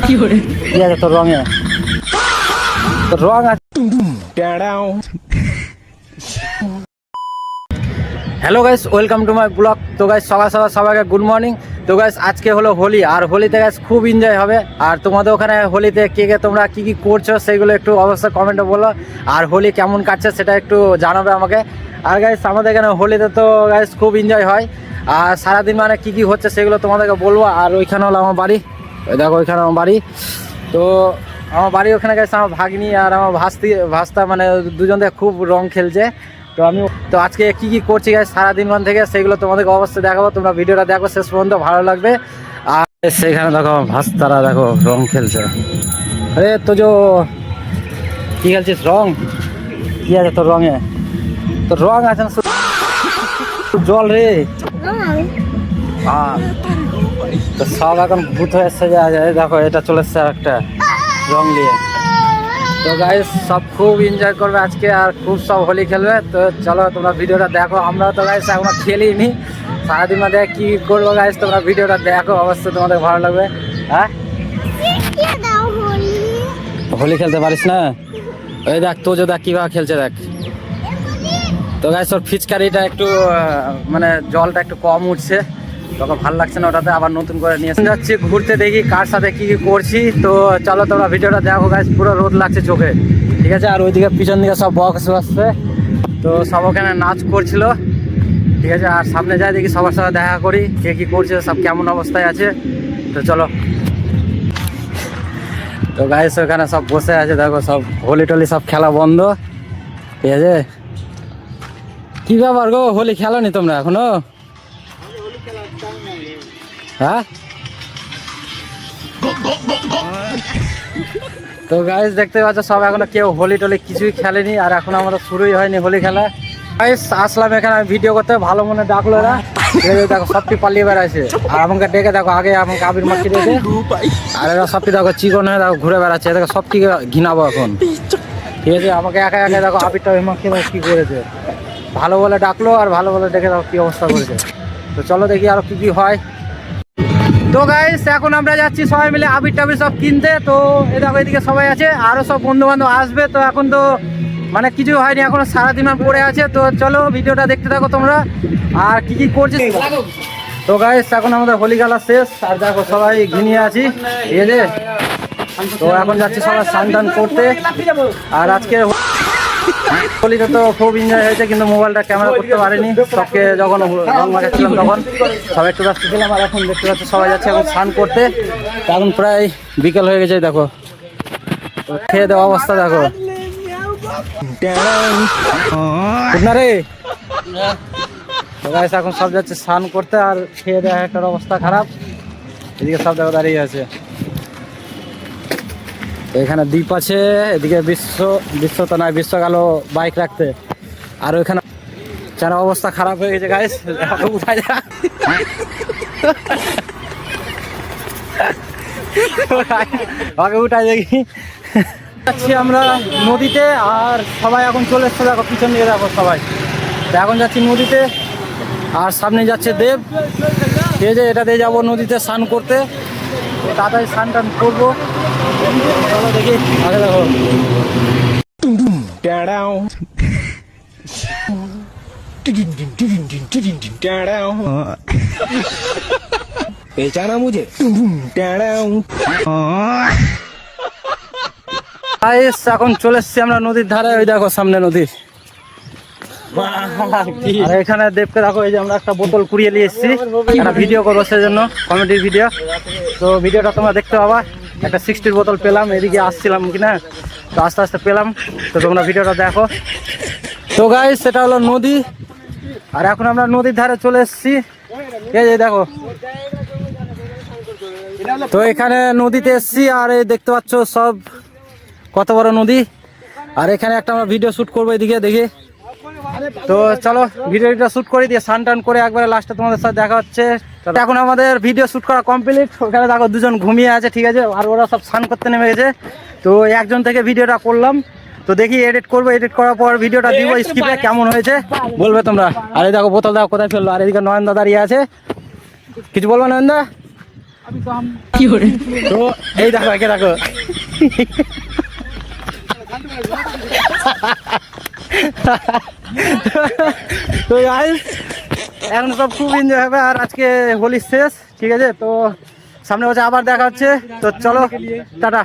কি আছে তোর রঙে? তোর রং আছে। Hello guys, welcome to my blog. তো গাইস সকাল সকাল সবাইকে গুড মর্নিং। তো গাইস আজকে হলো হোলি, আর হোলিতে গাইস খুব এনজয় হবে। আর তোমাদের ওখানে হোলিতে কে কে তোমরা কি কি করছো সেগুলো একটু অবশ্যই কমেন্টে বলো। আর হোলি কেমন কাটছে সেটা একটু জানাবে আমাকে। আর গাইস আমাদের এখানে হোলিতে তো গাইস খুব এনজয় হয়, আর সারাদিন মানে কি কি হচ্ছে সেগুলো তোমাদেরকে বলবো। আর ওইখানে হলো আমার বাড়ি, ওই দেখো ওইখানে আমার বাড়ি। তো আমার বাড়ি ওখানে গেছে আমার ভাগ্নি আর আমার ভাস্তা মানে দুজন থেকে খুব রং খেলছে। তো আমি তো আজকে কি কি করছি গাইস সারাদিন থেকে সেগুলো তোমাদেরকে অবশ্যই দেখাবো। তোমরা ভিডিওটা দেখো শেষ পর্যন্ত, ভালো লাগবে। আর সেখানে দেখো আমার ভাস্তারা দেখো রং খেলছে। আরে তো কি খেলছিস? রং কি আছে তোর রঙে? তোর রং আছে না জল রে। তো সব এখন ভূত হয়ে এসছে। দেখো এটা চলে এসছে আর একটা রং নিয়ে। তো গাইস সব খুব এনজয় করবে আজকে, আর খুব সব হোলি খেলবে। তো চলো তোমরা ভিডিওটা দেখো। আমরা তো গাইস এখনো খেলিনি, সারাদিন মধ্যে কি করবো গাইস তোমরা ভিডিওটা দেখো, অবশ্যই তোমাদের ভালো লাগবে। হ্যাঁ হোলি খেলতে পারিস না? ওই দেখ তো দেখ কিভাবে খেলছে দেখ। তো গাইস ওর ফিচকারিটা একটু মানে জলটা একটু কম উঠছে, তখন ভালো লাগছে না ওটাতে, আবার নতুন করে নিয়ে যাচ্ছি ঘুরতে, দেখি কার সাথে কি কি করছি। তো চলো তোমরা ভিডিওটা দেখো গাইস, পুরো রোদ লাগছে চোখে, ঠিক আছে। আর ওইদিকে পিছন দিকে সব বক্স আসছে, তো সব ওখানে নাচ করছিল, ঠিক আছে। আর সামনে যাই দেখি সবার সাথে দেখা করি কে কি করছে, সব কেমন অবস্থায় আছে। তো চলো। তো গাইস ওখানে সব বসে আছে দেখো, সব হোলি টোলি সব খেলা বন্ধ, ঠিক আছে। কি ব্যাপার গো, হোলি খেলোনি তোমরা এখনো? হ্যাঁ তো গাইস দেখতে পাচ্ছ সব এখনো কেউ হোলি টোলি কিছুই খেলেনি, আর এখন আমাদের শুরুই হয়নি হোলি খেলা। গাইস আসলাম এখানে ভিডিও করতে, ভালো মনে ডাকলো এরা। দেখো সবটি পালিয়ে বেড়াচ্ছে, আর আমাকে ডেকে দেখো আগে আমাকে আবির মাখিয়ে দিয়েছে, আর এরা সবটি দেখো চিকন হয়ে দেখো ঘুরে বেড়াচ্ছে। দেখো সবটি ঘিনাবো এখন, ঠিক আছে। আমাকে একা একা দেখো আবিরটা মাখিয়ে দেখো কি করেছে। ভালো বলে ডাকলো আর ভালো বলে ডেকে দেখো কি অবস্থা করেছে। তো চলো দেখি আরো কি কি হয়। তো গাইস এখন আমরা যাচ্ছি সবাই মিলে আবির টাবির সব কিনতে। তো এই দেখো এদিকে সবাই আছে, আরো সব বন্ধু বান্ধব আসবে। তো এখন তো মানে কিছু হয়নি, এখনো সারাদিন পড়ে আছে। তো চলো ভিডিওটা দেখতে থাকো তোমরা, আর কি কি করছে। তো গাইস এখন আমাদের হোলি খেলা শেষ, আর দেখো সবাই ঘিনিয়ে আছি, ঠিক আছে। তো এখন যাচ্ছি সবাই স্নান টান করতে। আর আজকে হোলিতে তো খুব এনজয় হয়েছে, কিন্তু মোবাইলটা ক্যামেরা করতে পারিনি। সবকে যখন রং মাখাচ্ছিলাম তখন সবাই একটু ব্যস্ত ছিলাম। আর এখন দেখতে পাচ্ছি সবাই যাচ্ছে এখন স্নান করতে। এখন প্রায় বিকেল হয়ে গেছে দেখো, খেয়ে দেওয়া অবস্থা দেখো না রে। এখন সব যাচ্ছে স্নান করতে, আর খেয়ে দেওয়া একটা অবস্থা খারাপ। এদিকে সব দেখো দাঁড়িয়ে আছে, এখানে দ্বীপ আছে, এদিকে বিশ্ব তো নয়, বিশ্ব গেল বাইক রাখতে। আর ওইখানে চার অবস্থা খারাপ হয়ে গেছে গাইস, উঠাই যা আগে উঠাই দেখি। যাচ্ছি আমরা নদীতে, আর সবাই এখন চলে এসছে দেখো পিছন দিকে দেখো সবাই। এখন যাচ্ছি নদীতে, আর সামনে যাচ্ছে দেব, ঠিক আছে। এটা দিয়ে যাবো নদীতে স্নান করতে, তাড়াতাড়ি স্নান টান করবো। চলো দেখি আগে দেখো पहचाना मुझे। এখন চলে এসছি আমরা নদীর ধারে, ওই দেখো সামনে নদী। আর এখানে দেবকে দেখো, এই যে আমরা একটা বোতল কুড়িয়ে নিয়ে এসেছি, একটা ভিডিও করবো সেই জন্য, কমেডির ভিডিও। তো ভিডিওটা তোমরা দেখতে পাবা। একটা 60-র বোতল পেলাম, এদিকে আসছিলাম কিনা, তো আস্তে আস্তে পেলাম। তো তোমরা ভিডিওটা দেখো। তো গাইস সেটা হলো নদী, আর এখন আমরা নদীর ধারে চলে এসেছি, এই যে দেখো। তো এখানে নদীতে এসেছি, আর এই দেখতে পাচ্ছ সব কত বড় নদী। আর এখানে একটা আমরা ভিডিও শ্যুট করবো এদিকে দেখি। তো চলো ভিডিওটা শ্যুট করে দিয়ে স্নান টান করে একবারে লাস্টে তোমাদের সাথে দেখা হচ্ছে। এখন আমাদের ভিডিও শ্যুট করা কমপ্লিট। ওখানে দেখো দুজন ঘুমিয়ে আছে, ঠিক আছে, আর ওরা সব স্নান করতে নেমে গেছে। তো একজন থেকে ভিডিওটা করলাম, তো দেখি এডিট করবো, এডিট করার পর ভিডিওটা দিব স্কিপে, কেমন হয়েছে বলবে তোমরা। আর এই দেখো বোতল দেখো কোথায় ফেললো, আর এদিকে নয়নদা দাঁড়িয়ে আছে, কিছু বলবো নয়নদা? তো এই দেখো একে দেখো তো গাইস এখন সব খুব এনজয় হবে আর আজকে হোলি শেষ, ঠিক আছে? তো সামনে বছর আবার দেখা হচ্ছে, তো চলো টাটা।